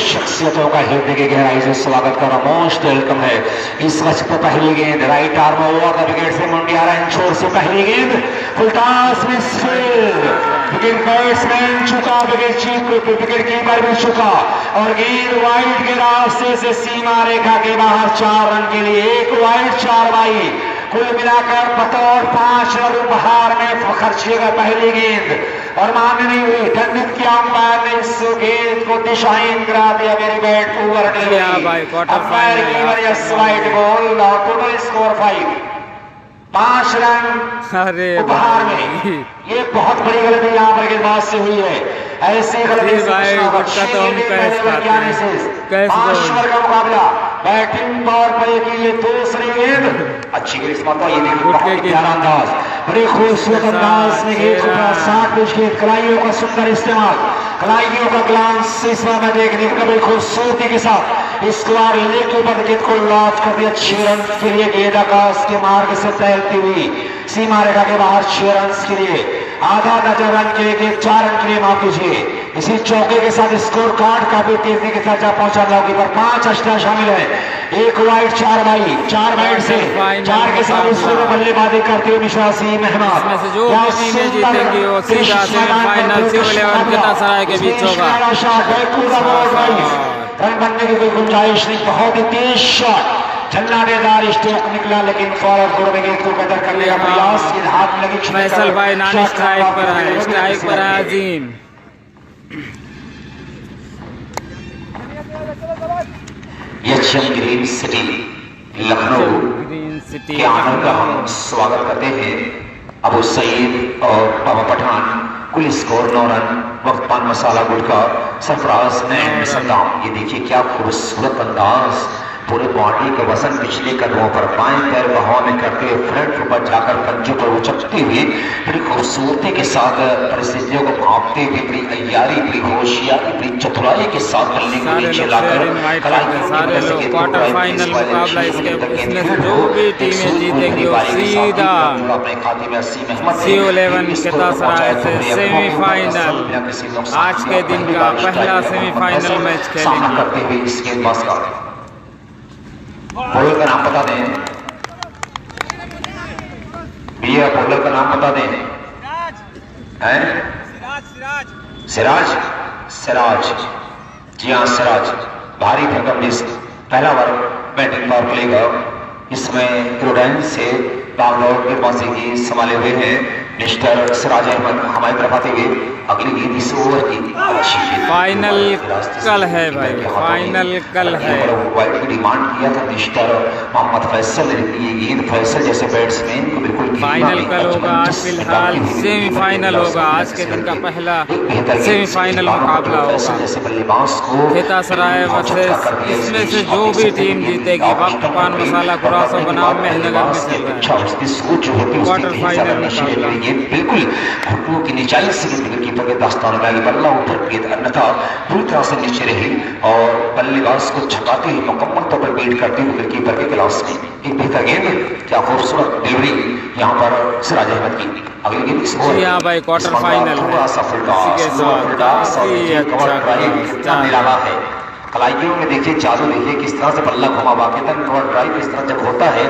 शख्सियतों का हृदय की गहराई से स्वागत कर रहा, मोस्ट वेलकम है। इस वक्त पे पहली गेंद right arm over the wicket से मुंडियारा इंश्योर से पहली गेंद फुलटास में विकेट बैट्समैन चुका, विकेट कीपर भी चुका और गेंद वाइड के रास्ते से सीमा रेखा के बाहर 4 रन के लिए, एक वाइड 4 बाई, कुल मिलाकर बतौर 5 रन उपहार में खर्चेगा पहली गेंद। और माननीय हुई दंडित किया अंपायर ने इस गेंद को दिशाहीन करा दिया, मेरी बैट ओवर अंपायर की yes wide ball, total score 5 run उपहार में। ये बहुत बड़ी गलती यहाँ पर गेंदबाज से हुई है, ऐसी गलती से 5 ओवर का मुकाबला बैटिंग तौर पर की ये दूसरी गेंद अच्छी किस्मत, ये देखिए प्यारा अंदाज, बड़े खूबसूरत अंदाज में गेंद 60 पिच की कलाइयों का सुंदर इस्तेमाल, कलाइयों का ग्लांस इस में देखने को बड़ी खूबसूरती के साथ इस बार लेग के ऊपर गेंद को लॉन्च कर दिया 6 रन के लिए। गेंद आकाश के मार्ग से तैरती हुई सीमा रेखा के बाहर 6 रन के लिए, आधा दर्जन रन के लिए, 4 रन के लिए माफ कीजिए। इसी चौके के साथ स्कोर कार्ड काफी तेजी के साथ जा पहुंचा लौकी पर 5 अष्टा शामिल है, एक वाइड 4 बाई, 4 वाइड से 4 के साथ उसको बल्लेबाजी करते हुए विश्वासी मेहमान रन बनने की कोई गुंजाइश नहीं, बहुत ही तेज शॉट, झल्लानेदार स्ट्रोक निकला लेकिन फॉरवर्ड कोर्ट में गेंद को कदर करने का प्रयास, ये हाथ में लगी फैसल भाई नानी स्ट्राइक पर है, स्ट्राइक पर है अजीम। एचएम ग्रीन सिटी लखनऊ के आनंद का हम स्वागत करते हैं। अबू सईद और बाबा पठान, कुल स्कोर 9 रन, वक्त पान मसाला गुटका सरफराज नैन सद्दाम। ये देखिए क्या खूबसूरत अंदाज, पूरे बॉडी का वजन पिछले कदमों पर बाएं पैर हवा में करते हुए फ्रंट ऊपर जाकर पंजों पर उचकते हुए बड़ी खूबसूरती के साथ परिस्थितियों को भांपते हुए बड़ी अय्यारी, बड़ी होशियारी, बड़ी चतुराई के साथ बल्ले को नीचे लाकर सारे लोग क्वार्टर फाइनल मुकाबला इसमें से जो भी टीमें जीतेंगी वो सीधा C11 केतासराय से सेमीफाइनल, आज के दिन का पहला सेमीफाइनल मैच खेलेंगे। बॉलर का नाम बता दें भैया, बॉलर का नाम बता दें। सिराज, सिराज, जी हाँ सिराज, भारी भरकम डिस्क, पहला वर्ग बैटिंग पावर प्ले का, इसमें प्रूडेंस से बागलौर के पास की संभाले हुए हैं मिस्टर सिराज अहमद। हमारी तरफ आते हुए अगली गेंद इस ओवर की अच्छी फाइनल कल है भाई, फाइनल कल है। वाइड की डिमांड किया था मिस्टर मोहम्मद फैसल ने, ये गेंद फैसल जैसे बैट्समैन को बिल्कुल फाइनल कल होगा, आज फिलहाल सेमीफाइनल होगा, आज के दिन का पहला सेमीफाइनल मुकाबला होगा। जैसे बल्लेबाज को केतासराय वर्सेस, इसमें से जो भी टीम जीतेगी, वक्त पान मसाला खुरासा बनाम मेहनगर में चल रहा है क्वार्टर फाइनल मुकाबला। बिल्कुल घुटनों की निचाई से विकेटकीपर के दास्तान में बल्ला ऊपर गेंद अन्यथा पूरी तरह से नीचे रही और बल्लेबाज को छकाते ही मुकम्मल तौर पर बीट करते हुए विकेटकीपर के गिलास में एक बेहतर गेंद, क्या खूबसूरत डिलीवरी यहाँ पर सिराज अहमद की। अगली गेंद इस ओवर यहाँ भाई क्वार्टर फाइनल है। कलाइयों में देखिए जादू, देखिए किस तरह से बल्ला घुमा वाकेतन ड्राइव किस तरह जब होता है,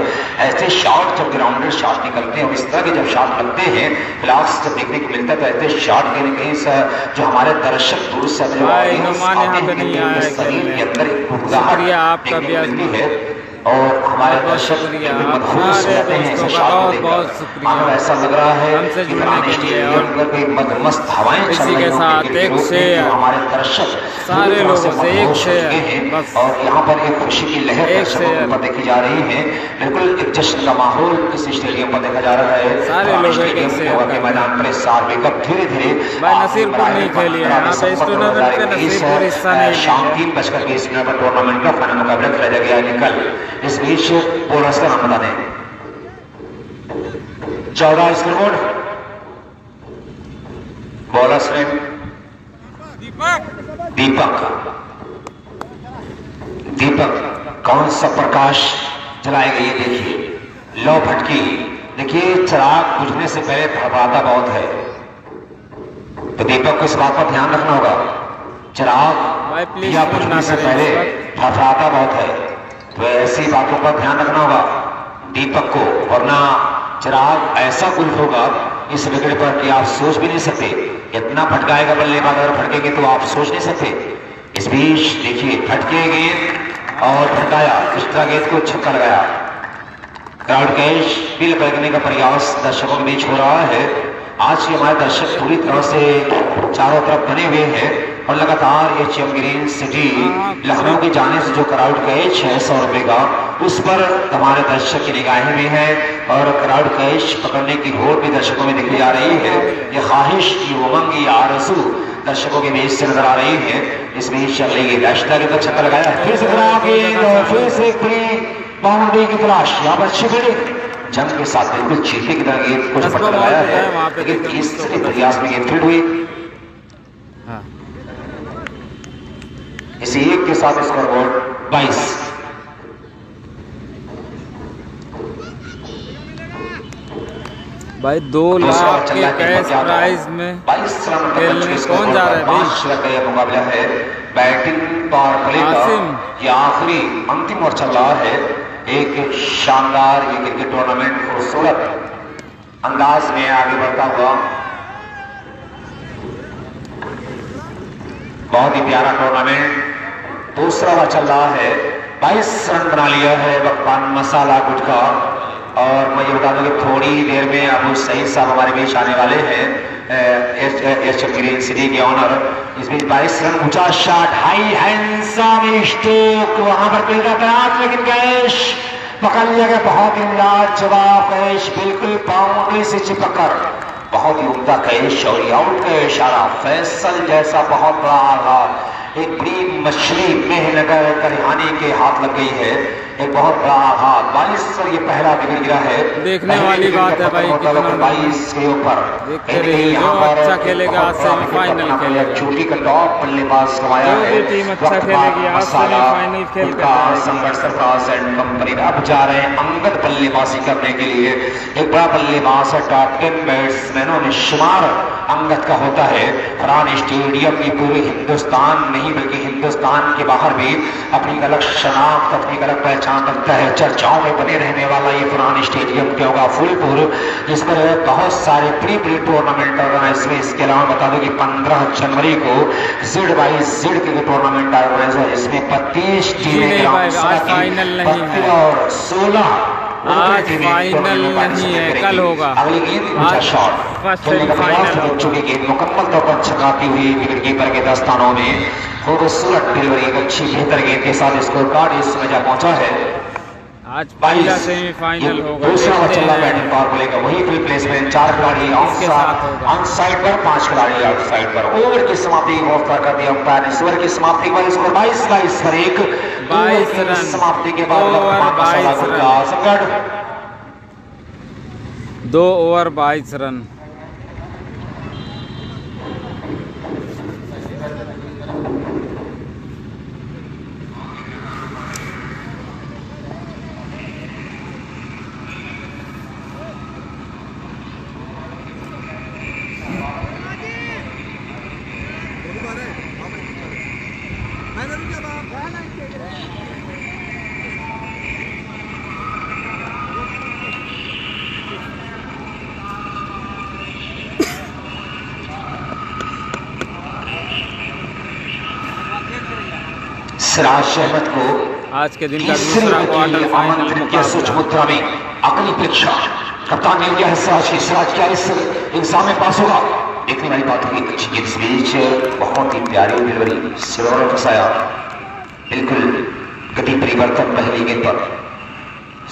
ऐसे शॉट जब ग्राउंडेड शॉट निकलते हैं और इस तरह के जब शॉट लगते हैं फ्लाक्स जब देखने को मिलता है, तो ऐसे शॉट कहीं कहीं से जो हमारे दर्शक दूर से शरीर के अंदर एक गुदगुदाहट आपका भी है और हमारे दर्शक मदहोश रहते हैं ऐसे शॉट देखकर। ऐसा लग रहा है हमसे जुड़ने के लिए और मस्त हवाएं इसी के साथ एक शेयर, हमारे दर्शक सारे लोगों से एक शेयर बस, और यहाँ पर एक खुशी की लहर दर्शकों पर देखी जा रही है। बिल्कुल एक जश्न का माहौल इस स्टेडियम पर देखा जा रहा है। सारे लोग के मैदान पर सार्वे कप धीरे धीरे भाई नसीरपुर नहीं खेली है, यहाँ पे इस टूर्नामेंट पे नसीरपुर हिस्सा नहीं। शाम 3:20 पर टूर्नामेंट का फाइनल मुकाबला खेला गया है कल। इस बीच बोलर्स का नाम बता दें। 14 स्कोर बोर्ड, बॉलर्स ने दीपक, दीपक कौन सा प्रकाश जलाए गए, देखिए लो भटकी, देखिए चिराग बुझने से पहले भड़काता बहुत है, तो दीपक को इस बात पर ध्यान रखना होगा। चिराग भाई प्लीज या फोन कुछ ना भी से करें पहले इस वक्त। फफड़ाता बहुत है, तो ऐसी बातों का ध्यान रखना होगा दीपक को, वरना चिराग ऐसा गुल होगा इस विकेट पर कि आप सोच भी नहीं सकते। इतना फटकाएगा बल्लेबाज, अगर फटकेंगे तो आप सोच नहीं सकते। इस बीच देखिए फटके गेंद और फटकाया, एक्स्ट्रा गेंद को छक्का लगाया। क्राउड कैच बिल बदलने का प्रयास दर्शकों के बीच हो रहा है। आज के हमारे दर्शक पूरी तरह से चारों तरफ बने हुए हैं और लगातार ये एचएम ग्रीन सिटी लखनऊ की जाने से जो क्राउड कैच है 100 रुपए का, उस पर हमारे दर्शक की निगाहें भी हैं और क्राउड कैच पकड़ने की होड़ भी दर्शकों में दिखी जा रही है। ये ख्वाहिश, ये उमंग, ये आरज़ू दर्शकों के बीच से नजर आ रही है। इस बीच चल रही है डैश का छक्का लगाया, फिर से खराब गेंद और फिर से एक बड़ी बाउंड्री की तलाश। यहाँ पर अच्छी फील्डिंग जंग के साथ बिल्कुल चीते की तरह गेंद को झपट लगाया है, लेकिन तीसरे प्रयास में गेंद फील्ड हुई। इसी एक के साथ स्कोरबोर्ड 22। भाई 2 लाख के कैश प्राइज में 22 रन खेलने कौन जा रहा है भाई? 5 रन का यह मुकाबला है। बैटिंग पावर प्ले का यह आखिरी अंतिम ओवर चल रहा है। एक शानदार ये क्रिकेट टूर्नामेंट खूबसूरत अंदाज में आगे बढ़ता हुआ, बहुत ही प्यारा टूर्नामेंट दूसरा ओवर चल रहा है। 22 रन बना लिया है पान मसाला गुटका। और मैं ये बता दूं कि थोड़ी देर में अबू सईद साहब हमारे बीच आने वाले हैं, एचएम ग्रीन सिटी के ऑनर। इस बीच 22 रन ऊंचा शॉट, हाई हैंडसम स्ट्रोक, वहां पर पेगा प्रयास, लेकिन कैश पकड़ लिया गया। बहुत ही लाजवाब कैश, बिल्कुल बाउंड्री से चिपक कर, बहुत ही उम्दा कैश और आउट का इशारा फैसल जैसा बहुत बड़ा आघात। एक बड़ी मछली मेहनगर करिहानी के हाथ लग गई है, एक बहुत बड़ा आघात। 22 पर ये पहला विकेट गिरा है। देखने वाली बात है भाई, कितना 22 के ऊपर देखते रहिए, जो अच्छा खेलेगा आज सेमीफाइनल खेलेगा। चोटी का टॉप बल्लेबाज कमाया है। जो भी टीम अच्छा खेलेगी आज सेमीफाइनल खेल कर संघर्ष सरफराज एंड कंपनी अब जा रहे हैं अंगद बल्लेबाजी करने के लिए। एक बड़ा बल्लेबाज है, टॉप 10 बैट्समैनों में शुमार अंगद का होता है। फरहान स्टेडियम की पूरे हिंदुस्तान नहीं बल्कि हिंदुस्तान के बाहर भी अपनी अलग शनाख्त, अपनी अलग पहचान रखता है। चर्चाओं में बने रहने वाला ये फरहान स्टेडियम क्या होगा फुलपुर, जिस पर बहुत सारे प्री टूर्नामेंट ऑर्गेनाइज हुए। इसके अलावा बता दूं कि 15 जनवरी को जेड बाई जेड के टूर्नामेंट ऑर्गेनाइज हुआ, जिसमें 25 टीमें फाइनल नहीं है और 16 आज फाइनल नहीं है, कल होगा। अगली गेंद ऊंचा शॉट खेलने का प्रयास, बच्चों की गेंद मुकम्मल तौर पर छकाती हुई विकेट कीपर के दस्तानों में खूबसूरत डिलीवरी, एक अच्छी बेहतर गेंद के साथ स्कोर कार्ड इस समय जा पहुंचा है। आज पहला सेमीफाइनल होगा। दूसरा बच्चा बैटिंग पावर प्ले का वही फ्री प्लेसमेंट, 4 खिलाड़ी ऑन साइड पर, 5 खिलाड़ी आउट साइड पर। ओवर की समाप्ति घोषणा कर दी अंपायर ने। ओवर की समाप्ति पर स्कोर 22 पर 1। 22 रन समाप्ति के बाद 2 ओवर 22 रन। सिराज अहमद को आज के दिन का दूसरा क्वार्टर फाइनल मुद्रा में अगली परीक्षा कप्तान ने लिया है सिराज की। सिराज क्या इस एग्जाम में पास होगा, देखने वाली बात होगी। अच्छी गेंद, इस बीच बहुत ही प्यारी डिलीवरी, सिरों में फंसाया, बिल्कुल गति परिवर्तन पहली गेंद पर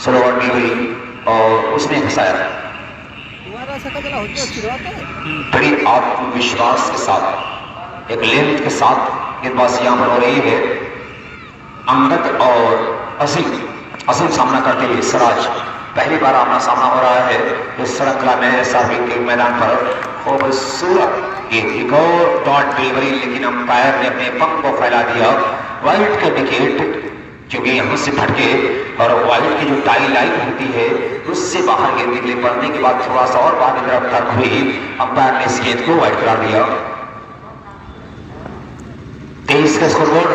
सरोवर डिलीवरी और उसने फंसाया। बड़ी आत्मविश्वास के साथ, एक लेंथ के साथ गेंदबाजी यहां पर हो रही है। अंगद और असीम सामना करते हुए सिराज पहली बार आमना सामना हो रहा है इस श्रृंखला में सार्वजनिक के मैदान पर। खूबसूरत एक और डॉट डिलीवरी, लेकिन अंपायर ने अपने पंख को फैला दिया। वाइड का विकेट क्योंकि यहां से फटके और वाइड की जो टाई लाइन होती है उससे बाहर गेंद निकले, पड़ने के बाद थोड़ा सा और बाद की तरफ तक हुई, अंपायर ने इस गेंद को वाइड करा दिया। 23 का स्कोरबोर्ड।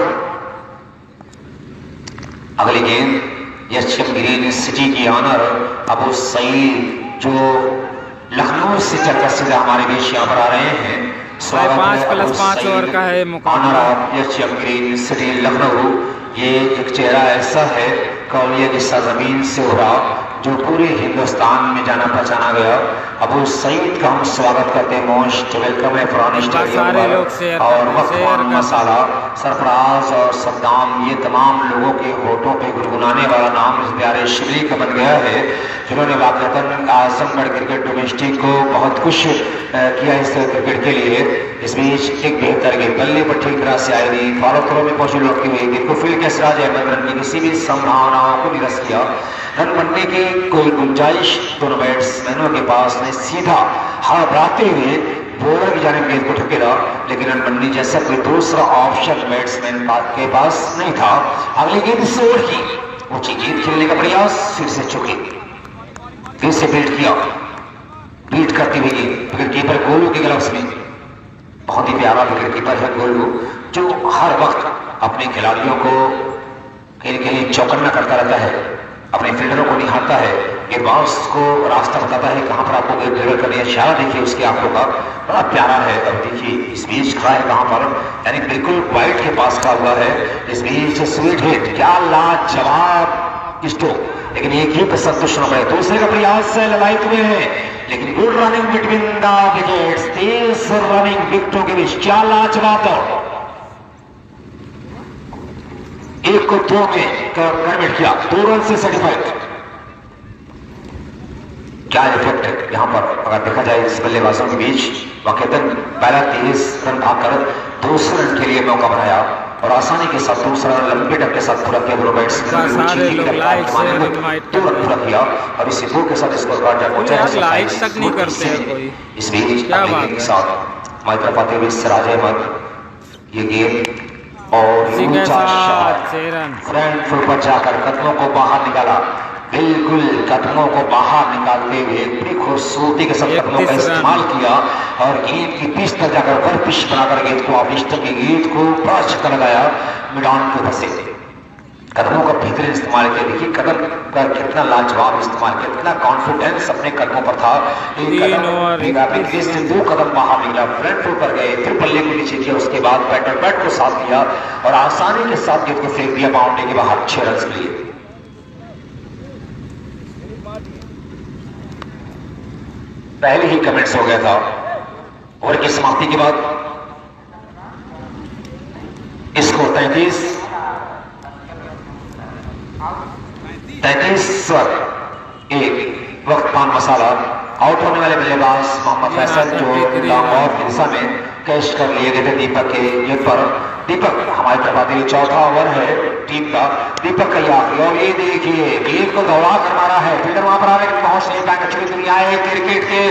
अगली गेंद एचएम ग्रीन सिटी की ऑनर अबू सईद जो लखनऊ से चलकर सीधा हमारे बीच यहाँ पर आ रहे हैं। 5+5 ओवर का है मुकाबला। एचएम ग्रीन सिटी लखनऊ, ये एक चेहरा ऐसा है कौलिया की सरजमीन से उभरा जो पूरे हिंदुस्तान में जाना पहचाना गया। अबू सईद का हम स्वागत करते हैं, मोस्ट वेलकम है पुराने स्टेडियम और वक्फान मसाला, सरफराज और सद्दाम, ये तमाम लोगों के होठों पे गुनगुनाने वाला नाम इस प्यारे शिवली का बन गया है, जिन्होंने वाकईतन आजमगढ़ क्रिकेट डोमेस्टिक को बहुत कुछ किया इस क्रिकेट के लिए। इस बीच एक बेहतर गेंद बल्ले पर ठीक तरह से आई थी, फॉलो थ्रो में पहुंची लौटती हुई गेंद को फील्ड के सिराज अहमद रन की किसी भी संभावनाओं को निरस्त किया। रन बनने की कोई गुंजाइश दोनों बैट्समैनों के पास नहीं, सीधा हड़बड़ाते हुए बॉलर की जानिब गेंद को ठुकेला, लेकिन रन बनने जैसा कोई दूसरा ऑप्शन बैट्समैन के पास नहीं था। अगली गेंद इस ओवर की ऊंची गेंद खेलने का प्रयास, फिर से चुकी, फिर से बीट किया, बीट करती हुई गेंद विकेट कीपर गोलू के ग्लव्स में। बहुत ही प्यारा विकेट कीपर है गोलू, जो हर वक्त अपने खिलाड़ियों को कहीं कहीं चौकन्ना करता रहता है, अपने फील्डरों को निहारता है, गेंदबाज को रास्ता बताता है कहां पर आपको गेंद डिलीवर करनी है। इशारा देखिए उसके आंखों का बड़ा प्यारा है। अब देखिए इस बीच खड़ा है कहां पर, यानी बिल्कुल वाइट के पास खड़ा हुआ है। इस बीच स्वीट हिट, क्या लाजवाब स्ट्रोक, लेकिन एक ही पर संतुष्ट न रहे। दूसरे का प्रयास ललायत में है, लेकिन good running between the wickets, तेज रनिंग विकेटों के बीच, क्या लाजवाब दौड़। एक को 2 में कन्वर्ट किया, 2 रन से सर्टिफाइड। क्या इफेक्ट है यहाँ पर अगर देखा जाए इस बल्लेबाजों के बीच। वाकईतन पहला 23 रन भागकर दूसरे रन के लिए मौका बनाया और आसानी के साथ दूसरा रन लंबे टप के साथ पूरा किया। दोनों बैट्समैन 2 रन पूरा किया और इसी 2 के साथ स्कोर कार्ड तक नहीं करते हैं कोई। इस बीच के साथ हमारी तरफ आते हुए सिराज अहमद, ये गेम और फ्रंट फुट पर जाकर कदमों को बाहर निकाला, बिल्कुल कदमों को बाहर निकालते हुए बड़ी खूबसूरती के साथ कदमों का इस्तेमाल किया और गेंद की पिच तक जाकर वर पिच बनाकर गेंद को ऑफ स्टंप की गेंद को बड़ा छक्का लगाया मिडान के ऊपर से। कदमों का बेहतरीन इस्तेमाल किया, देखिए कदम का कितना लाजवाब इस्तेमाल किया, कितना कॉन्फिडेंस अपने कदमों पर था। 2 कदम बाहर निकला, फ्रंट फुट पर गए, फिर बल्ले को नीचे किया, उसके बाद बैट को साथ लिया और आसानी के साथ गेंद को फेंक दिया बाउंड्री के बाहर 6 रन के लिए। पहले ही कमेंट्स हो गया था ओवर की समाप्ति के बाद। इसको 33 1 वक्त पान मसाला। आउट होने वाले बल्लेबाज मोहम्मद फैसल जो लॉन्ग ऑफ की दिशा में कैच कर लिए गए थे दीपक के गेंद पर। दीपक हमारी तरफ आते हुए चौथा ओवर है टीम का, दीपक का ये आखिरी। और ये देखिए गेंद को दौड़ा कर मारा है, फील्डर वहां पर आगे पहुंच नहीं पाएगा क्योंकि दुनिया है क्रिकेट के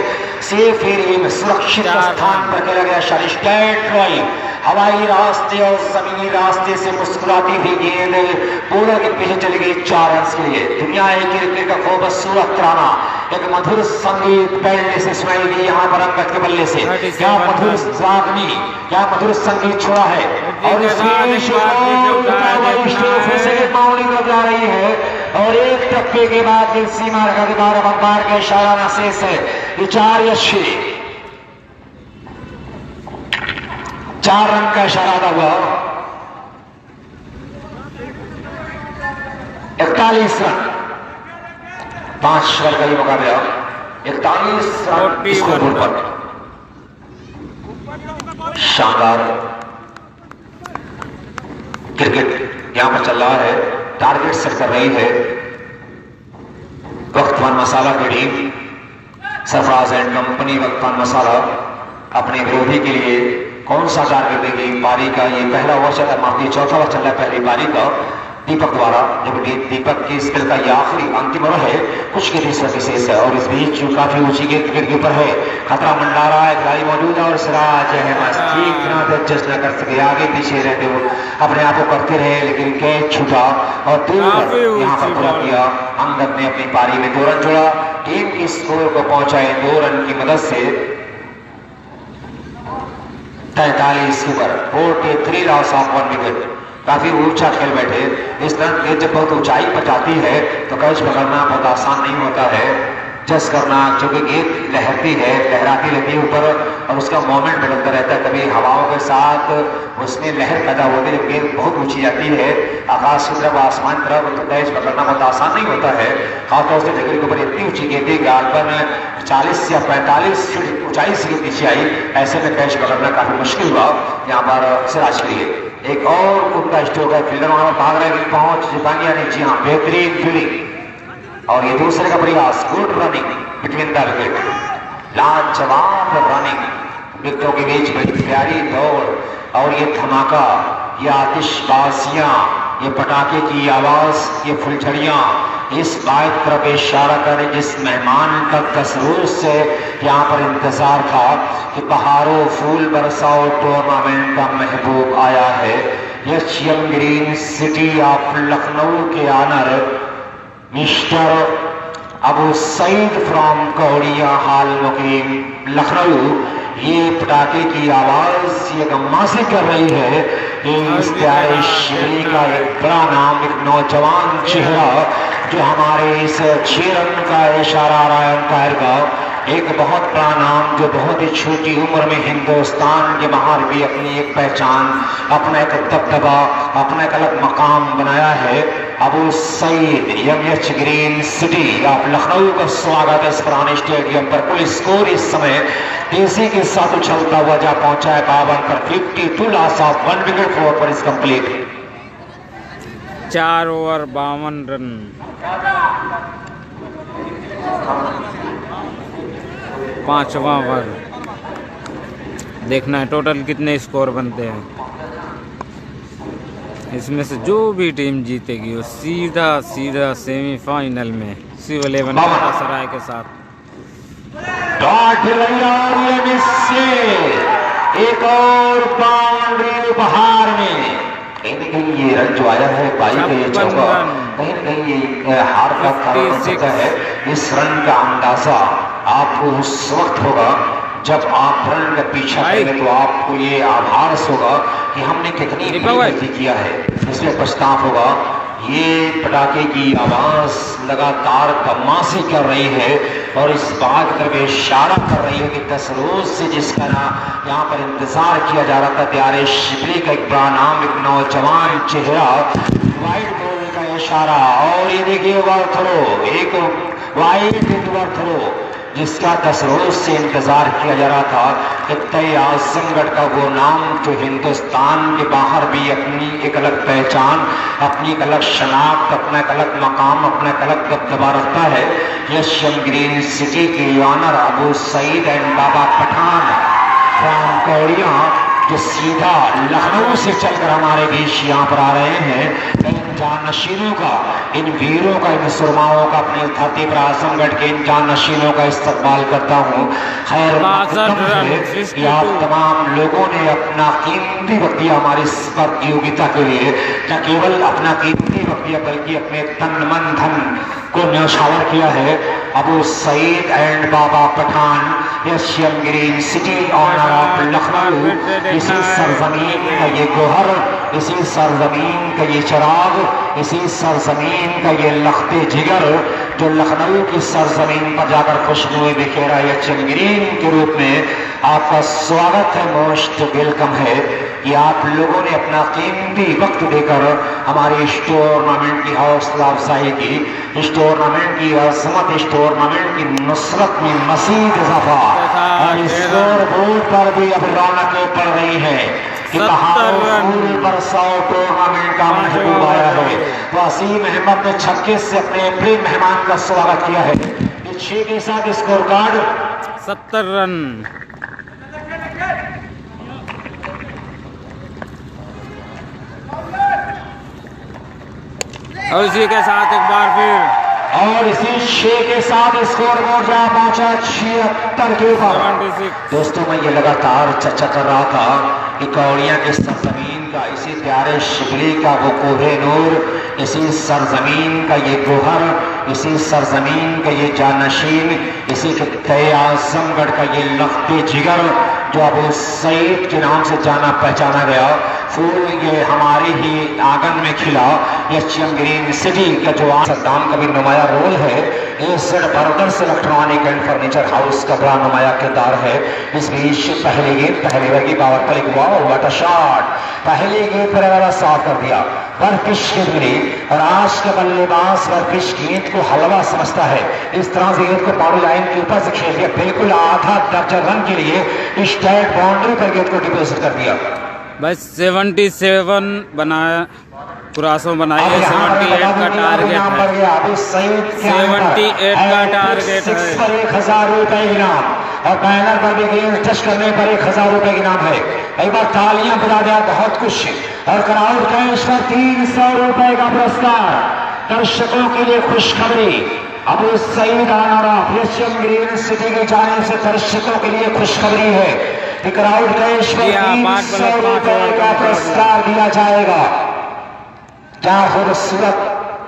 सेफ एरिया में सुरक्षित स्थान पर खेला गया शारिश ड्राइव। हवाई रास्ते और जमीनी रास्ते से मुस्कुराती हुई गेंद बॉलर के पीछे चली गई 4 रन के लिए। दुनिया है क्रिकेट का खूबसूरत तराना, एक मधुर संगीत पहले से सुनाई दी यहाँ पर अंगद के बल्ले से। क्या मधुर रागनी, क्या मधुर संगीत छोड़ा है और बाउंड्री जा रही है और एक टप्पे के बाद दिल सीमा रखा दोबारा बंबार का इशारा ना शेष है। ये 4 या 4 रन का इशारा था हुआ। 41 रन 5 रन का ही मुकाबला, 41 रन स्कोर पर। शानदार क्रिकेट यहां पर चल रहा है, टारगेट सेट कर रही है वक्फान मसाला की टीम। सरफराज एंड कंपनी वक्फान मसाला अपने विरोधी के लिए कौन सा टारगेट देगी। पारी का ये पहला ओवर चल रहा है, चौथा ओवर चल रहा है पहली पारी का दीपक द्वारा, जबकि दीपक की स्पेल का ये आखिरी अंतिम ओवर है, कुछ के तीसरा विशेष है। और इस बीच जो काफी ऊंची गेंद विकेट के ऊपर है, खतरा मंडरा रहा है, खिलाड़ी मौजूद है और सिराज अहमद ठीक तरह से एडजस्ट न कर सके, आगे पीछे रहते हुए अपने आप को करते रहे, लेकिन कैच छूटा और 2 रन यहाँ पर पूरा किया। अंगद ने अपनी पारी में 2 रन जोड़ा, टीम की स्कोर को पहुंचाए 2 रन की मदद से 43 के ऊपर 43 लॉस ऑफ 1 विकेट। काफी ऊंचा खेल बैठे। इस तरह गेंद जब बहुत ऊंचाई पर जाती है तो कैच पकड़ना बहुत आसान नहीं होता है, जस करना, क्योंकि गेंद लहरती है, लहराती रहती है ऊपर और उसका मोमेंट बदलता रहता है। कभी हवाओं के साथ उसमें लहर पैदा होती है। जब गेंद बहुत ऊंची जाती है आकाश की तरफ, आसमान की तरफ, तो कैच पकड़ना बहुत आसान नहीं होता है। खासतौर से विकेट के ऊपर इतनी ऊंची गेंद थी, गालबन 40 या 45 फीट ऊंचाई से गेंद नीचे आई, ऐसे में कैच पकड़ना काफी मुश्किल हुआ यहाँ पर सिराज के लिए। एक और उनका स्ट्रोक है, फील्डर वहां भाग रहे हैं, पहुंच पाएंगे या नहीं? जी हाँ, बेहतरीन फील्डिंग और ये दूसरे का प्रयास, good running between the wicket, लाजवाब रनिंग विकेटों के बीच बड़ी प्यारी दौड़ और ये धमाका, ये आतिशबाजियां, ये पटाखे की आवाज, ये फुलझड़ियां इस बात तरफ इशारा करें जिस मेहमान का कसरूर से यहाँ पर इंतजार था कि बहारों फूल बरसाओ टूर्नामेंट का महबूब आया है। यशियम ग्रीन सिटी ऑफ लखनऊ के owner mister Abu Saeed from Kaudiya हाल मुकीम लखनऊ, ये पटाखे की आवाज ये गम्मासी कर रही है कि इस प्यारे शहरी का एक बड़ा नाम, एक नौजवान चेहरा जो हमारे इस 6 रन का इशारा आ रहा है अंपायर का, एक बहुत बड़ा नाम जो बहुत ही छोटी उम्र में हिंदुस्तान के बाहर भी अपनी एक पहचान, अपना एक दबदबा, अपना एक अलग मकाम बनाया है। अबू सईद यमयच ग्रीन सिटी ऑफ लखनऊ का स्वागत है इस पुराने स्टेडियम पर। कुल स्कोर इस समय तेजी के साथ उछलता हुआ जा पहुंचा है 52 पर। 52 लॉस ऑफ 1 विकेट, 4 पर इज कंप्लीट। 4 over 52 run. पांचवा ओवर देखना है टोटल कितने स्कोर बनते हैं। इसमें से जो भी टीम जीतेगी वो सीधा सीधा सेमीफाइनल में सिविल 11 सराय के साथ। एक और बाउंड्री उपहार में, कहीं न कहीं ये रन जो आया है 22 का ये चौका, कहीं न कहीं ये हार का कारण बन सकता है। इस रन का अंदाजा आपको उस वक्त होगा जब आप रन का पीछा करेंगे तो आपको ये आभास होगा कि हमने कितनी गलती किया है, इसलिए पछतावा होगा। ये पटाखे की आवाज लगातार गम्मासी कर रही है और इस बात पर इशारा कर रही है कि 10 रोज से जिसका यहाँ पर इंतजार किया जा रहा था, प्यारे शिबली का एक बड़ा नाम, एक नौजवान चेहरा, वाइड बॉल का इशारा। और ये देखिए ओवर थ्रो, एक वाइड ओवर थ्रो जिसका 10 रोज से इंतजार किया जा रहा था कि तय आजमगढ़ का वो नाम जो हिंदुस्तान के बाहर भी अपनी एक अलग पहचान, अपनी एक अलग शनाख्त, अपना एक अलग मकाम, अपना एक अलग दबदबा रखता है। यशियम ग्रीन सिटी के owner Abu Saeed and Baba Pathan from Kaudiya जो सीधा लखनऊ से चलकर हमारे बीच यहाँ पर आ रहे हैं। इन जानशीनों का, इन वीरों का, इन सुरमाओं का अपनी धरती पर आजमगढ़ के इन जानशीनों का इस्तकबाल करता हूँ। खैर कि आप तमाम लोगों ने अपना कीमती वक्त दिया हमारी इस प्रतियोगिता के लिए, न केवल अपना कीमती वक्त दिया बल्कि अपने तन मन धन को न्यौछावर किया है। अबू सईद एंड बाबा पठान, यशियम green city owner of Lucknow, इसी सरजमीन का ये गोहर, इसी सरजमीन का ये चिराग, इसी सरजमीन का ये लखते जिगर जो लखनऊ की सरजमीन पर जाकर खुशबुएं बिखेरा, यशियम ग्रीन के रूप में आपका स्वागत है, मोस्ट वेलकम है कि आप लोगों ने अपना कीमती वक्त देकर हमारे इस टूर्नामेंट की हौसला अफजाई की, इस टूर्नामेंट की अजमत, इस टूर्नामेंट की नुसरत में मजीद इजाफा। और स्कोर बोर्ड पर भी अब रौनकें पड़ रही है कि फूल बरसाओ टूर्नामेंट का महबूब आया है। वसीम अहमद ने 26 से अपने प्रिय मेहमान का स्वागत किया है। 6 के साथ स्कोर कार्ड 70 रन। और इसी के साथ एक बार फिर और इसी 6 के साथ स्कोर बोर्ड जा पहुंचा 76 के ऊपर। दोस्तों मैं ये लगातार चर्चा कर रहा था कि कौड़िया के सरजमीन का, इसी प्यारे शिबली का वो कोहे नूर, इसी सरजमीन का ये गोहर, इसी सरजमीन का ये जानशीन, इसी के तय आजमगढ़ का ये लखते जिगर जो अबू सईद के नाम से जाना पहचाना गया। फूल ये हमारी ही आंगन में खिला, एशियन ग्रीन सिटी का जो सद्दाम का भी नुमाया रोल है। Asad brothers electronic and furniture house का बड़ा नुमाया किरदार है। इस बीच पहली गेंद पहले ओवर की पावर पर एक वाह व्हाट अ शॉट, पहली गेंद पर अगर साफ कर दिया पर पिच गेंद मिली और आज के बल्लेबाज पर पिच गेंद को हलवा समझता है। इस तरह से गेंद को बाउंड्री लाइन के ऊपर से खेल दिया, बिल्कुल आधा दर्जन रन के लिए स्ट्रेट बाउंड्री पर गेंद को डिपोजिट कर दिया। बस 77 बनाया, क्रॉसों बनाई है। 78 का टारगेट है, 78 का टारगेट है। 1000 रुपए इनाम और बैनर पर भी गेंद टच करने पर 1000 रुपए इनाम है। एक बार तालियां बजा दिया, बहुत कुछ। और क्राउड कैश पर 300 रुपए का पुरस्कार। दर्शकों के लिए खुशखबरी, अबू सईद आनारा एशियन ग्रीन सिटी की जानिब से दर्शकों के लिए खुशखबरी है। क्राउड कैश पर 300 रुपए का पुरस्कार दिया जाएगा। क्या खूबसूरत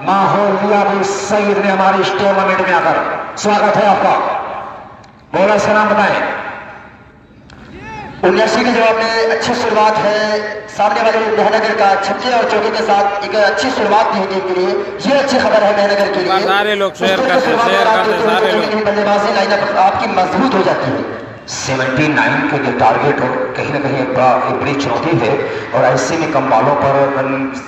माहौल दिया अबू सईद ने हमारे इस टूर्नामेंट में आकर। स्वागत है आपका। बोला इसका नाम बताएं। 79 के जवाब में अच्छी शुरुआत है। सामने वाले मेहनगर का छक्के और चौके के साथ एक अच्छी शुरुआत दी टीम के लिए, ये अच्छी खबर है मेहनगर के लिए। सारे लोग शेयर करते सारे लोग। बल्लेबाजी लाइनअप आपकी मजबूत हो जाती है। 79 के जो टारगेट हो कहीं ना कहीं एक बड़ी चुनौती है और ऐसे में कम बालों पर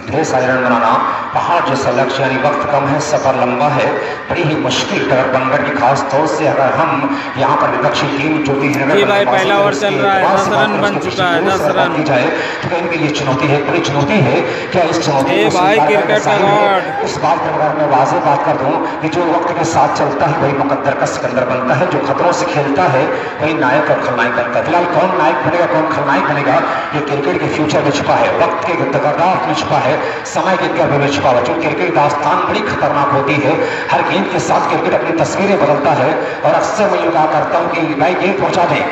ढेर सारे रन बनाना पहाड़ जैसा लक्ष्य, यानी वक्त कम है, सफर लंबा है, बड़ी ही मुश्किल टगर बनगढ़ की खास तौर से अगर हम यहाँ पर विपक्षी टीम जो भी भाई पहला ओवर चल रहा है, 10 रन बन चुका है, 10 रन की जाए तो कहीं के लिए चुनौती है, बड़ी चुनौती है। क्या इस चुनौती भाई क्रिकेट अवार्ड इस बात पर अगर मैं वाज़ेह बात कर दूं कि जो वक्त के साथ चलता है वही मुकद्दर का सिकंदर बनता है, जो खतरों से खेलता है वही नायक और खलनायक बनता है। फिलहाल कौन नायक बनेगा कौन खलनायक बनेगा ये क्रिकेट के फ्यूचर में छुपा है, वक्त के दगादार में छुपा है, समय के गर्भ में छुपा है। जो क्रिकेट दास्तान बड़ी खतरनाक होती है, हर गेंद के साथ क्रिकेट अपनी तस्वीरें बदलता है और अक्सर मैं ये कहा करता हूं कि भाई गेंद पहुंचा दें।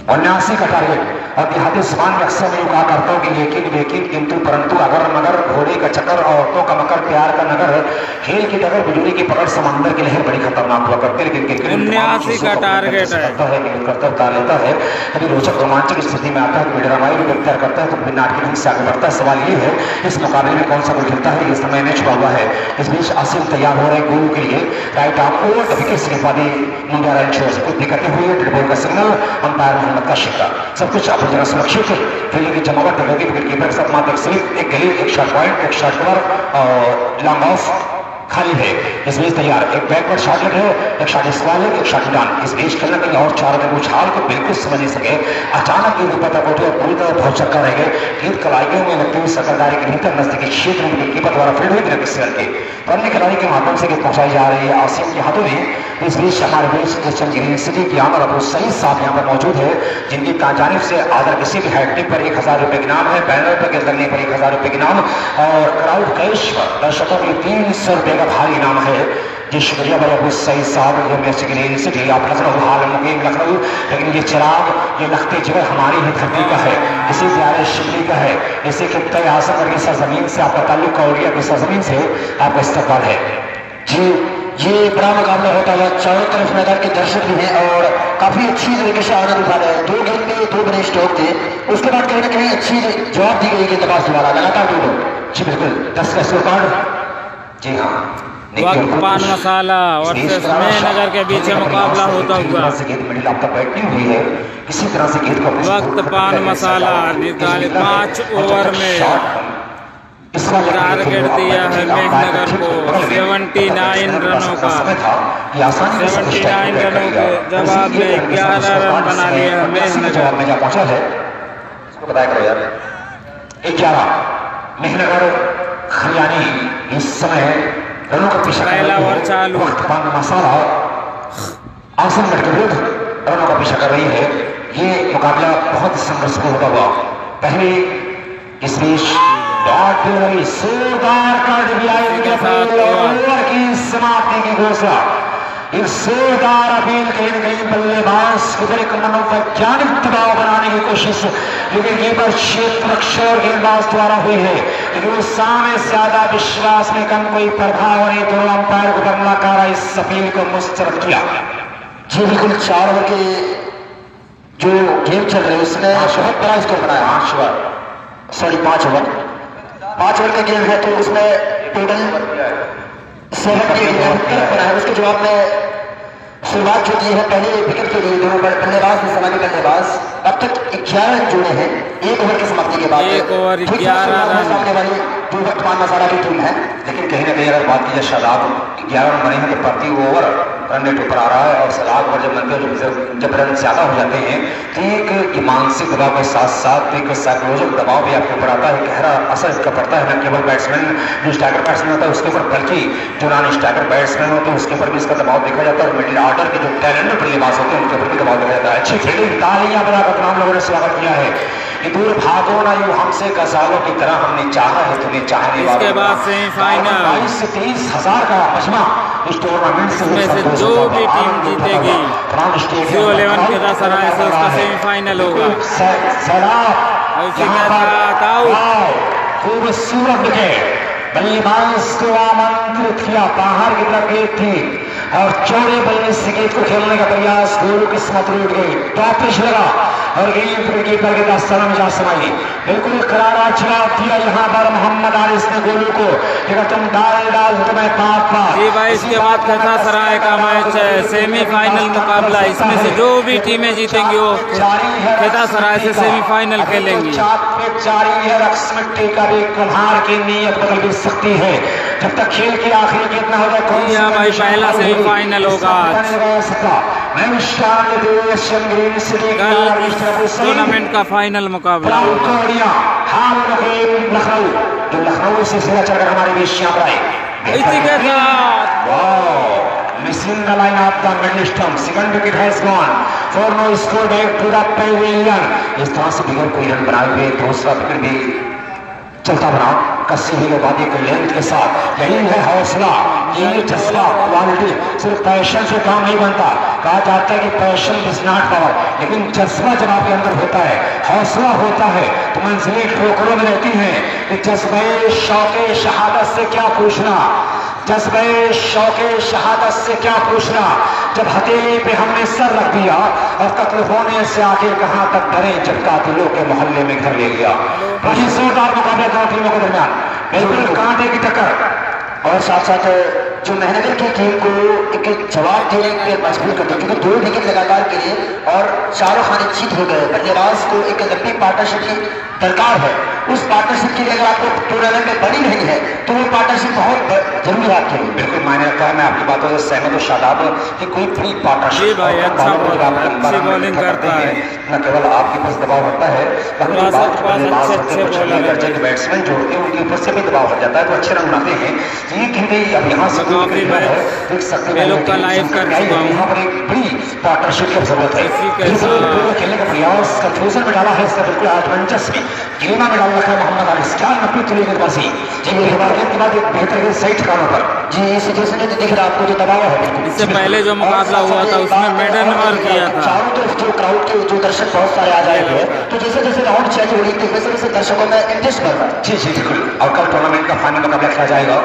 79 का टारगेट और देहाती जुबान में अक्सर मैं कहा करता हूँ कि लेकिन किंतु परंतु अगर मगर घोड़े का चक्कर औरतों का मकर प्यार का नगर, खेल की डगर बिजली की पकड़ समंदर की लहर बड़ी खतरनाक हुआ करते, लेकिन 79 का टारगेट है करता उतार लेता है। कभी रोचक रोमांचक स्थिति में आता है तो ड्रामाई भी तैयार करता है तो फिर नाटकीय ढंग से आगे बढ़ता है। सवाल ये है इस मुकाबले में कौन सा गोल खेलता है, ये समय में छुपा हुआ है। इस बीच आसिम तैयार हो रहे हैं गोल के लिए, राइट आर्म ओवर विकेट से पादी मुंडिया रन छोड़ कुछ दिक्कतें हुई है, डेड बॉल का सिग्नल, अंपायर मोहम्मद का शिक्का, सब कुछ आप जरा सुरक्षित फील्डिंग की जमावट होगी। विकेट कीपर के साथ मात्र एक स्लिप, एक गली, एक शॉट पॉइंट, एक शॉट कवर और लॉन्ग ऑफ खाली है। इस बीच तैयार एक बैकवर्ड शॉट लगे, एक शॉट स्क्वायर, एक शॉट डाउन। इस बीच खेलने के लिए और चारों के उछाल को बिल्कुल समझ नहीं सके, अचानक गेंद ऊपर तक उठी और पूरी तरह बहुत चक्का रह गए। गेंद कलाइयों में लगती हुई सकलदारी के भीतर नजदीकी क्षेत्र में विकेट कीपर द्वारा फील्ड हुई बिना किसी रन के अन्य खिलाड़ी के माध्यम से पहुंचाई जा रही है आसिम के हाथों में। इस बीच हमारे बीच एशियन ग्रीन सिटी की आमर अबू सईद साहब यहाँ पर मौजूद है, जिनकी जानिब से आदर किसी भी हैट्रिक पर 1000 रुपए के इनाम है, बैनर पर गेंद लगने पर 1000 रुपए के इनाम और क्राउड कैश पर दर्शकों के लिए 300 रुपए का भारी इनाम है। जी शुक्रिया भाई अबू सईद साहब। ये मैच ग्रीन सिटी आप लखनऊ हाल मुकीम लखनऊ, लेकिन ये चिराग ये लखते जिगर हमारी ही धरती का है, इसी ज़ियारे शिबली का है, इसी खित्ते आजमगढ़ की सरजमीन से आपका ताल्लुक कौड़िया की सरजमीन से आपका इस्तकबाल है। जी ये बड़ा मुकाबला होता है, चारों तरफ मैदान के दर्शक भी हैं और काफी अच्छी तरीके से आनंद उठा रहे हैं। 2 गेंद में 2 बड़े स्ट्रोक थे, उसके बाद कहीं ना कहीं अच्छी जवाब दी गई गेंदबाज द्वारा लगातार 2 रन। जी बिल्कुल 10 का स्कोर कार्ड। जी हाँ वक्त पान मसाला और नगर के बीच मुकाबला होता हुआ मिडिल आपका बैटिंग हुई है, किसी तरह से गेंद को वक्त पान मसाला 5 ओवर में टारगेट दिया है मेहनगर को 79 रनों का। 79 रनों के जवाब में 11 रन बना लिया है मेहनगर में। पहुंचा है इसको बताया करो यार। 11 मेहनगर खरियानी इस समय रनों का पीछा पहला ओवर चालू, पान मसाला आजमगढ़ के विरुद्ध रनों का पीछा कर रही है। ये मुकाबला बहुत संघर्षपूर्ण होता हुआ पहले इस बीच जोरदार ओवर की समाप्ति की घोषणा, एक जोरदार अपील कहीं न कहीं बल्लेबाज को एक मनोवैज्ञानिक दबाव बनाने की कोशिश विकेट कीपर क्षेत्र रक्षक और गेंदबाज द्वारा हुई है, लेकिन उस समय ज्यादा विश्वास में कम कोई प्रभाव नहीं। दोनों अंपायर को बंगलाकार इस अपील को मुस्तरद किया। जी बिल्कुल 4 ओवर के जो गेम चल रहे हैं उसमें बहुत बड़ा स्कोर बनाया 5 ओवर का गेम है, तो उसमें टोटल 7 बना है। उसके जवाब में शुरुआत जो की है पहले विकेट के लिए दोनों बल्लेबाज ने सलामी बल्लेबाज अब तक 11 रन जोड़े हैं 1 ओवर की समाप्ति के बाद। 1 ओवर 11 रन सामने वाली जो वर्तमान मसाला की टीम है, लेकिन कहीं ना कहीं अगर बात की जाए शादाब 11 रन बने हैं तो प्रति ओवर रन रेट ऊपर आ रहा है, और शादाब पर जब बनते जब रन ज्यादा हो जाते हैं तो एक मानसिक दबाव के साथ साथ एक साइकोलॉजिकल दबाव भी आपके ऊपर आता है, गहरा असर इसका पड़ता है न केवल बैट्समैन जो स्ट्राइकर बैट्समैन होता है उसके ऊपर, बल्कि जो नॉन स्ट्राइकर बैट्समैन होते हैं उसके ऊपर भी इसका दबाव देखा जाता है, और मिडिल ऑर्डर के जो टैलेंटेड बल्लेबाज होते हैं उनके ऊपर भी दबाव देखा जाता है। अच्छी फील्डिंग, तालियां बजाकर तमाम लोगों ने स्वागत किया है कि दूर भागो ना यूं हमसे गजालों की तरह, हमने चाहा है तुम्हें चाहने वालों। इसके बाद सेमीफाइनल 22 से 30,000 का मजमा इस टूर्नामेंट इसमें से जो भी टीम जीतेगी CO11 के 10 सराय से उसका सेमीफाइनल होगा। और इसी के साथ आउट खूबसूरत विकेट, बल्लेबाज को आमंत्रित किया, बाहर की तरफ गेंद थी और चौड़े बल्ले से गेंद को खेलने का प्रयास, गोलू किस्मत रूट गई, टॉप पिच लगा और गेंद कीपर के 10 रन में जा समाई। बिल्कुल करारा जवाब दिया यहाँ पर मोहम्मद आरिस ने गोलू को, अगर तुम डाल तो मैं पाप जी भाई। इसके बाद खता सराय का मैच है, सेमीफाइनल मुकाबला, इसमें से जो भी टीमें जीतेंगी वो खता सराय से सेमीफाइनल खेलेंगी। जारी है, रक्स मिट्टी का भी कुम्हार की नीयत बदल भी सकती है जब तक खेल की आखिरी कितना हो जाए। हाँ भाई, पहला सेमीफाइनल होगा कल टूर्नामेंट का फाइनल मुकाबला। लखनऊ से सीधा चलकर हमारे बीच श्याम राय इसी के साथ missing the line of the middle stump. Second wicket has gone for no score back to the pavilion. इस तरह से बिगड़ कोई रन बनाए हुए दूसरा विकेट भी चलता बना कस्सी हुई वादी के लेंथ के साथ। यही है हौसला, यही जज्बा, क्वालिटी। सिर्फ पैशन से काम नहीं बनता, कहा जाता है कि पैशन इज नॉट पावर, लेकिन जज्बा जब आपके अंदर होता है, हौसला होता है तो मंजिलें ठोकरों में रहती हैं। कि जज्बे शौके शहादत से क्या पूछना, जज्बे शौके शहादत से क्या पूछना, जब हथेली पे हमने सर रख दिया और कत्ल होने से आगे कहां तक डरे, जब कातिलों के मोहल्ले में घर ले गया। बड़ी जोरदार मुकाबला दोनों टीमों के दरमियान, बिल्कुल कांटे की टक्कर। और साथ साथ जो मेहनत की टीम को एक जवाब देने के लिए मजबूर करते, क्योंकि 2 विकेट लगातार के लिए और चारों खाने जीत हो गए। बल्लेबाज को एक लंबी पार्टनरशिप की दरकार है, उस पार्टनरशिप के लिए अगर आपको टूर्नामेंट में बनी नहीं है तो वो पार्टनरशिप बहुत जरूरी है आपके लिए। बिल्कुल मायने रखता है, मैं आपकी बातों से सहमत हूँ शादाब कि कोई बड़ी पार्टनरशिप बॉलिंग करता है, न केवल आपके पास दबाव होता है, बैट्समैन जो होते हैं उनके ऊपर से भी दबाव हो जाता है, तो अच्छे रन बनाते हैं। ये खेलते अब यहाँ से देख सकते हैं लोग का लाइव कर चुका हूँ, यहाँ पर एक बड़ी पार्टनरशिप की जरूरत है। खेलने का प्रयास कंफ्यूजन में डाला है, इसका बिल्कुल एडवेंचर्स में गिरना में डाल रखा है मोहम्मद आरिस। क्या नब्बे तुले के पास ही जी मेरे के बाद एक बेहतर सही ठिकानों पर जी इस सिचुएशन में दिख रहा आपको जो दबाव है। इससे पहले जो मुकाबला हुआ था उसमें मेडन ओवर किया था, चारों तरफ जो क्राउड के जो दर्शक बहुत सारे आ जाएंगे, तो जैसे जैसे राउंड चेंज हो रही थी वैसे वैसे दर्शकों में इंटरेस्ट बढ़ रहा है। जी जी बिल्कुल। और कल टूर्नामेंट का फाइनल मुकाबला खेला जाएगा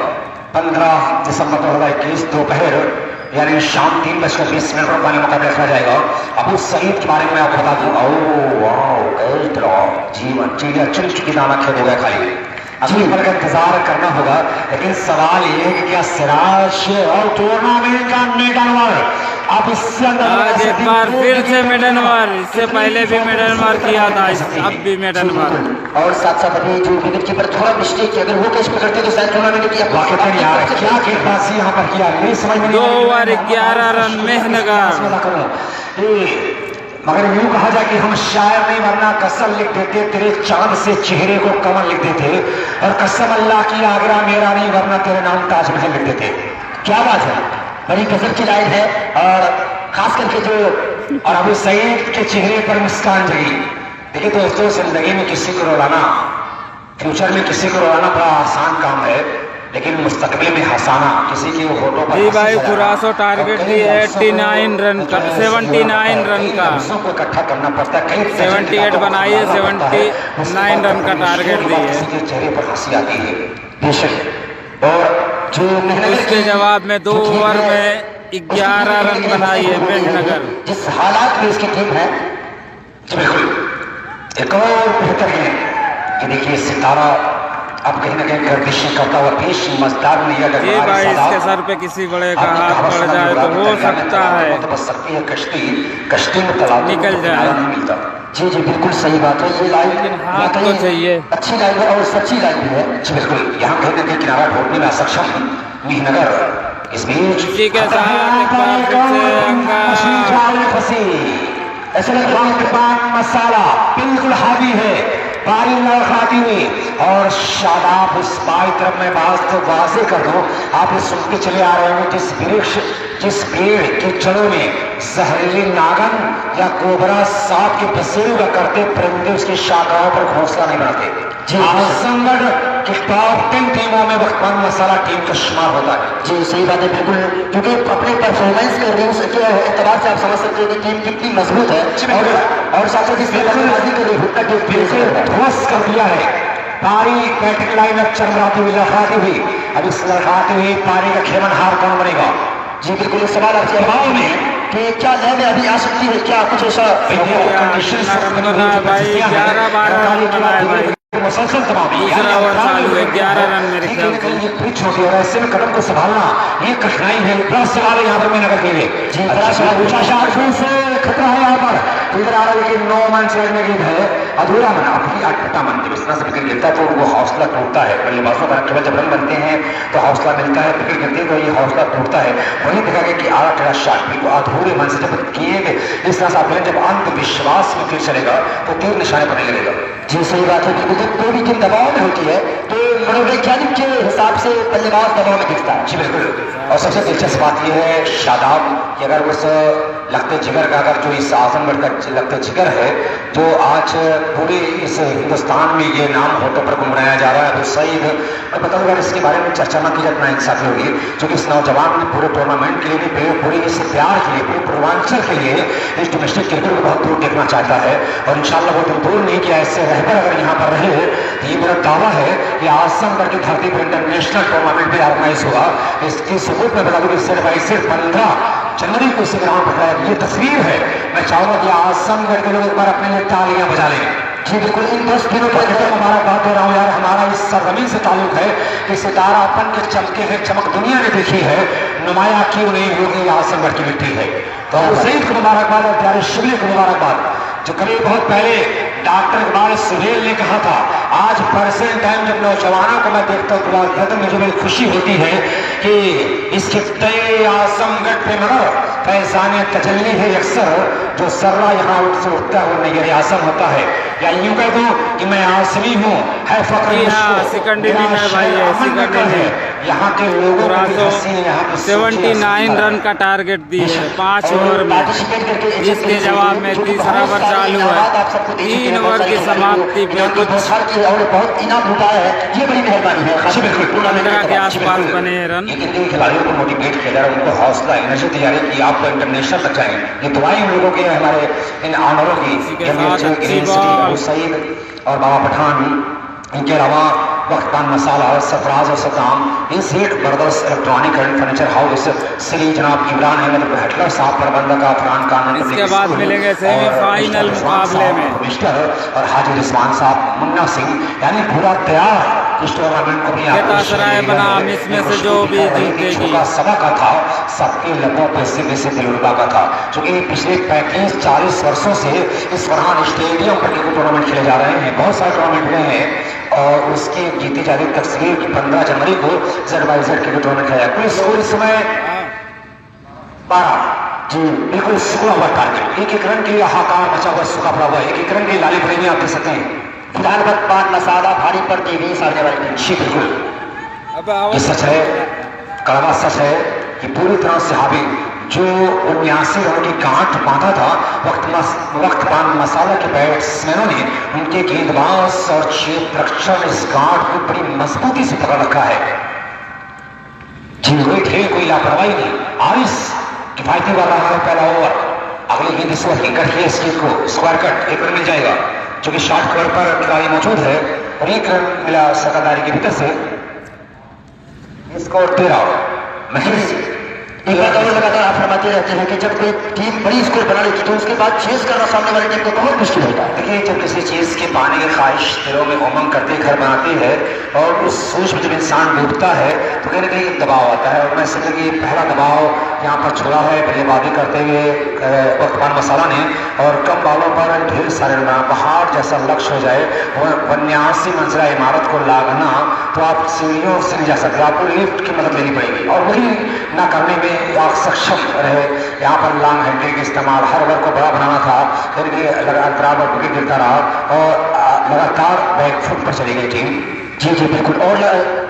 15 दिसंबर 2021 दोपहर यानी शाम 3:20 पर फाइनल मुकाबला खेला जाएगा। अबू सईद के बारे में आपको बता दूं, जीवन चिड़िया चुन चुकी दाना खेल हो गया खाली, अभी पर का इंतजार करना होगा। लेकिन सवाल ये है कि क्या सिराज और टूर्नामेंट का मेडन ओवर अब इससे आज एक बार फिर से मेडन ओवर, इससे पहले भी मेडन ओवर किया था, अब भी मेडन ओवर। और साथ साथ अभी जो विकेट कीपर थोड़ा मिस्टेक किया, अगर वो कैच पकड़ते तो शायद टूर्नामेंट की क्या गेंदबाजी यहाँ पर किया, नहीं समझ में 2 ओवर 11 रन मेहनगर। मगर यूं कहा जाए कि हम शायर नहीं वरना कसम लिख देते, तेरे चांद से चेहरे को कमल लिख देते, और कसम अल्लाह की आगरा मेरा नहीं वरना तेरे नाम ताजमहल लिख देते। क्या बात है, बड़ी गजब की लाइन है। और खास करके जो और अबू सईद के चेहरे पर मुस्कान जगी। देखिए दोस्तों, जिंदगी में किसी को रुलाना, फ्यूचर में किसी को रुलाना बड़ा आसान काम है, लेकिन मुस्तकबिल में हंसाना किसी की होठों पर। जी भाई, खुरासो टारगेट दी 89 रन का, 79 रन का को इकट्ठा करना पड़ता है। 78 बनाइए, 79 रन का टारगेट दी है। किसी के चेहरे पर हंसी आती है बेशक। और जो उसके जवाब में 2 ओवर में 11 रन बनाइए मेहनगर। जिस हालात में इसकी टीम है बिल्कुल एक और बेहतर है। ये देखिए सितारा अब कहीं ना कहीं गर्दिशें करता हुआ पेश मजदार में ये भाई इसके सर पे किसी बड़े का हाथ पड़ जाए तो हो सकता है बच सकती है कश्ती में तालाब निकल जाए। नहीं मिलता। जी जी बिल्कुल सही बात है। ये लाइन हाथ तो चाहिए, अच्छी लाइन है और सच्ची लाइन भी है। जी बिल्कुल यहाँ कहीं ना कहीं किनारा ढूंढने में असक्षम मिहीनगर इस बीच इसी के साथ एक बार फिर से ऐसे लगता है कि पान मसाला बिल्कुल हावी है, पारी खाती हुई और शादाब उस बाई तरफ में बात तो वाजे कर दूं, आप ये सुन के चले आ रहे हैं जिस पेड़ की जड़ों में जहरीली नागन या कोबरा सांप के बसेरे हुआ करते परिंदे उसकी शाखाओं पर घोंसला नहीं बनाते। आजमगढ़ की टॉप 10 टीमों में पान मसाला टीम का शुमार होता है। जी सही बात है बिल्कुल, क्योंकि अपने परफॉर्मेंस के रिव्यू के एतबार से आप समझ सकते हैं कि टीम कितनी मजबूत है और साथ साथ इसमें बल्लेबाजी के लिए हुक्का ध्वस्त कर दिया है। पारी बैटिंग लाइन अब चमराती हुई लड़खाती हुई, अब इस लड़खाती हुई पारी का खेमनहार कौन बनेगा? जी बिल्कुल एक सवाल आपसे भाव में कि क्या लय में अभी आ सकती है, क्या कुछ ऐसा मुसलसल दूसरा ओवर चालू है, 11 रन मेरे ख्याल से। ये पिच होती है और ऐसे में कदम को संभालना ये कठिनाई है। बड़ा सवाल है यहाँ पर मेहनत के लिए। जी बड़ा सवाल ऊंचा शाट से खतरा है यहाँ पर। इधर आ रहा है कि 9 मन चढ़ने की है अधूरा मन अपनी अटपटा मन जब इस तरह से विकेट गिरता है तो वो हौसला टूटता है। बल्लेबाजों का केवल जब रन बनते हैं तो हौसला मिलता है, विकेट गिरते हैं तो ये हौसला टूटता है। वही देखा गया कि आरा टेढ़ा शाट बिल्कुल अधूरे मन से जब किए गए इस तरह से आप जब अंधविश्वास में फिर चलेगा तो तीर निशाने पर नहीं लगेगा। जी सही बात है बिल्कुल। जब कोई भी टीम दबाव में होती है तो मनोवैज्ञानिक के हिसाब से बल्लेबाज दबाव में दिखता है। जी बिल्कुल। और सबसे दिलचस्प बात यह है शादाब कि अगर उस लगते जिगर का अगर जो इस आजमगढ़ का लगते जिगर है जो आज पूरे इस हिंदुस्तान में ये नाम होटों पर गुनगुनाया जा रहा है अबू सईद, मैं बताऊंगा इसके बारे में चर्चा न की जाए इतना इंसाफी होगी क्योंकि इस नौजवान ने पूरे टूर्नामेंट के लिए भी पूरे इस प्यार के लिए पूरे पूर्वांचल के लिए इस डोमेस्टिक क्रिकेट को बहुत दूर देखना चाहता है और इंशाल्लाह वो दिन दूर नहीं किया। इससे रहकर अगर यहाँ पर रहे तो ये मेरा दावा है कि आजमगढ़ की धरती पर इंटरनेशनल टूर्नामेंट भी ऑर्गेनाइज होगा। इसकी सबूत में बता दूं कि सिर्फ 15 जनवरी को इसे ग्राउंड पर ये तस्वीर है। मैं चाहूंगा कि आजमगढ़ के लोग एक बार अपने लिए तालियां बजा लें। जी बिल्कुल। इन 10 दिनों पर मुबारकबाद दे रहा हूँ यार, हमारा इस सरजमीन से ताल्लुक है कि सितारापन के चमके है चमक दुनिया ने देखी है, नुमाया क्यों नहीं होगी आजमगढ़ की मिट्टी है। तो सईद को मुबारकबाद और प्यारे शिबली को मुबारकबाद। जो कभी बहुत पहले डॉक्टर इकबाल सुहेल ने कहा था, आज प्रेजेंट टाइम जब नौजवानों को मैं देखता हूँ तो मुझे बड़ी खुशी होती है कि इसके तय आजमगढ़ पे मगर फैजाने तजल्ली है अक्सर जो सर्रा यहाँ से उठता है वो नैर आसम होता है। या यूं कह दूं कि मैं आसमी हूँ है फक्र यहाँ के लोगों को 79 रन का टारगेट दी है 5 ओवर में, जिसके जवाब में तीसरा ओवर चालू है। 3 ओवर की समाप्ति पे कुछ बहुत इनाम लुटा है, ये बड़ी मेहरबानी है। 15 के आसपास बने रन। खिलाड़ियों को मोटिवेट किया जा रहा है, उनको हौसला एनर्जी दी जा रही है कि आपको इंटरनेशनल तक जाएंगे। ये दुआएं उन लोगों की हमारे इन आनरों की सईद और बाबा पठान, इनके अलावा वक्तपान मसाला सरफराज और सद्दाम, इस एक बरदस्त electronic and furniture house Shri जनाब इमरान अहमद भटलर साहब प्रबंधक अफरान खान, इसके बाद मिलेंगे सेमीफाइनल मुकाबले में मिस्टर और हाजी रिजवान साहब, मुन्ना सिंह, यानी पूरा तैयार इस टूर्नामेंट को बनाम इसमें से जो भी जीतेगी सभा का था सबके लबों पे से दिलरुबा का था। क्योंकि पिछले 35-40 वर्षों से इस फरहान स्टेडियम पर क्रिकेट टूर्नामेंट खेले जा रहे हैं, बहुत सारे टूर्नामेंट हुए हैं और उसकी जीती जा रही तस्वीर की 15 जनवरी को ZYZ क्रिकेट टूर्नामेंट खेला कुल स्कोर इस समय 12। जी बिल्कुल सूखा हुआ टारगेट, एक रन के लिए हाहाकार मचा हुआ सूखा पड़ा हुआ, एक रन की लाली प्रेमी आप देख सकते हैं। फिलहाल पान मसाला भारी पड़ती हुई सामने वाली टीम। जी बिल्कुल ये सच है, कड़वा सच है कि पूरी तरह से हावी जो 79 रन की गांठ बांधा था वक्त पान मसाला के बैट्समैनों ने उनके गेंदबाज और क्षेत्र रक्षण इस गांठ को बड़ी मजबूती से पकड़ रखा है। जी कोई ढेर कोई लापरवाही नहीं, आरिस किफायती वाला रहा है पहला ओवर। अगले गेंद इस ओवर की कट है, इस गेंद को स्क्वायर कट 1 रन मिल जाएगा जो कि शॉर्ट कवर पर खिलाड़ी मौजूद है और 1 रन मिला सरदारी के भीतर से। स्कोर 13 महज एक बात और लगातार आप फरमाते रहते हैं कि जब कोई टीम बड़ी स्कोर बना लेती तो उसके बाद चेस करना सामने वाली टीम को बहुत मुश्किल होता है। देखिए, जब किसी चीज़ के पाने की ख्वाहिश दिलों में उमंग करती घर बनाती है और उस सोच में जब इंसान डूबता है तो कहीं ना कहीं एक दबाव आता है। और मैं समझ कि पहला दबाव यहाँ पर छोड़ा है बल्लेबाजी करते हुए वक्त पान मसाला ने, और कम बालों पर ढेर सारे पहाड़ जैसा लक्ष्य हो जाए और 82 मंजिला इमारत को लागना, तो आप सीढ़ियों से नहीं जा सकते, आपको लिफ्ट की मदद लेनी पड़ेगी। और वही ना करने में आप सक्षम रहे। यहाँ पर लॉन्ग हैंडल के इस्तेमाल, हर ओवर को बड़ा बनाना था, फिर भी लगातार विकेट गिरता रहा और लगातार बैकफुट पर चली गई टीम। जी जी बिल्कुल। और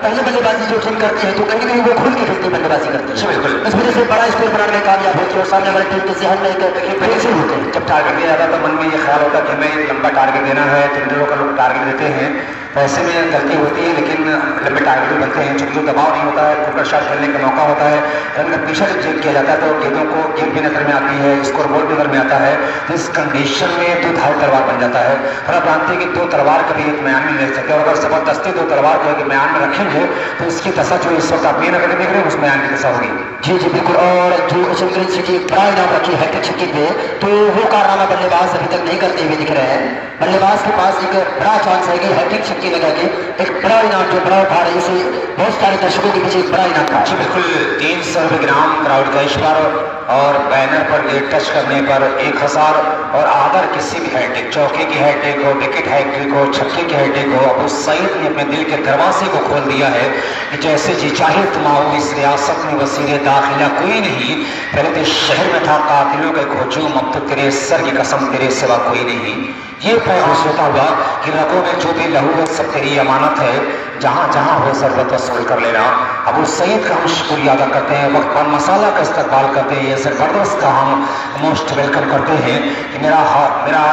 पहले बल्लेबाजी जो टीम करती है तो कहीं ना कहीं वो खुल के खेलती बल्लेबाजी करती है, बिल्कुल। इस वजह से बड़ा स्कोर बनाने में कामयाब होती है और सामने वाली टीम के जहन में एक प्रेशर होते हैं। जब टारगेट दिया जाता है तो मन में ये ख्याल होता है कि हमें लंबा टारगेट देना है, फील्डरों का लोग टारगेट देते हैं, तो ऐसे में गलती होती है, लेकिन लंबे टारगेट भी बनते हैं। चूंकि जो दबाव नहीं होता है, क्रिकेट शॉट खेलने का मौका होता है, रन का पीछा जब चेक किया जाता है तो गेंदों को गेंद भी नजर में आती है, स्कोर बोर्ड भी नजर में आता है। तो इस कंडीशन में दो धार तलवार बन जाता है। और आप जानते हैं कि दो तलवार कभी एक मैदान में ले सकते हैं, और अगर जबरदस्ती दो तलवार को एक मैदान में रखेंगे तो इसकी दशा जो इस वक्त आप नगर देख रहे हैं उस मैदान की दशा होगी। जी जी बिल्कुल। और जो शंकरन सिंह की बड़ा इनाम रखी है हैट्रिक छक्के पे, तो वो कारनामा बल्लेबाज अभी तक नहीं करते हुए दिख रहे हैं। बल्लेबाज के पास एक बड़ा चांस है कि हैट्रिक छक्के लगा के एक बड़ा इनाम जो बड़ा उठा रहे हैं, उसे बहुत सारे दर्शकों के पीछे एक बड़ा इनाम था। जी बिल्कुल। 300 रुपये ग्राम क्राउड कैश पर और बैनर पर गेट टच करने पर 1000 और आदर किसी भी हैट्रिक, चौके की हैट्रिक हो, विकेट हैट्रिक हो, छक्के की हैट्रिक हो, अबू सईद ने अपने दिल के दरवाजे को खोल दिया है कि जैसे जी चाहे तुम आओ, इस रियासत में वसीले दाखिला कोई नहीं, पहले तो शहर में था कातिलों का एक हजूम, अब तो तेरे सर की कसम तेरे सिवा कोई नहीं। ये पैगाम होता हुआ कि रगों में जो भी लहू है सब तेरी अमानत है, जहां जहां हो जरूरत वसूल कर लेना। अबू सईद का हम शुक्रिया अदा करते हैं, वक्त पान मसाला का इस्तेमाल करते हैं, जबरदस्त का हम मोस्ट वेलकम करते हैं कि मेरा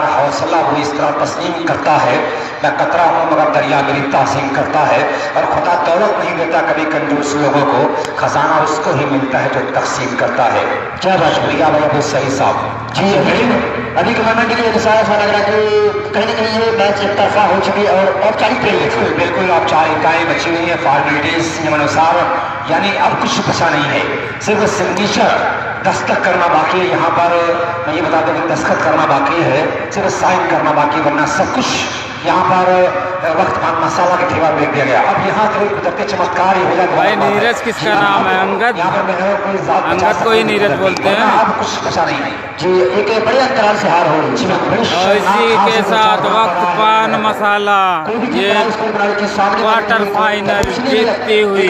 हौसला वो इस तरह तस्लीम करता है, मैं कतरा हूँ मगर दरिया मेरी तासीम करता है। और खुदा दौलत नहीं देता कभी कंजूस लोगों को, खजाना उसको ही मिलता है जो तकसीम करता है। क्या बात, शुक्रिया भाई अबू सईद साहब। जी अभी के मोमेंट के लिए सारा सा लग रहा है कि कहीं ना कहीं ये मैच एक तरफा हो चुकी है और औपचारिक प्रेरित है। बिल्कुल औपचारिक इकाएं बची हुई है, फॉर्मेलिटीज नियमानुसार, यानी अब कुछ बचा नहीं है, सिर्फ सिग्नेचर दस्तखत करना बाकी है। यहाँ पर मैं ये बता दूं कि दस्तखत करना बाकी है, सिर्फ साइन करना बाकी, वरना सब कुछ यहाँ पर वक्त पान मसाला के ठेवा में दिया गया। अब यहाँ से गुजरते चमत्कार ही हो जाता है। भाई नीरज किसका नाम है? अंगद। यहाँ पर अंगद को ही नीरज बोलते हैं। अब कुछ बचा नहीं है जी, एक बड़े अंतराल से हार हो रही है। और इसी के साथ वक्त पान मसाला ये क्वार्टर फाइनल जीतती हुई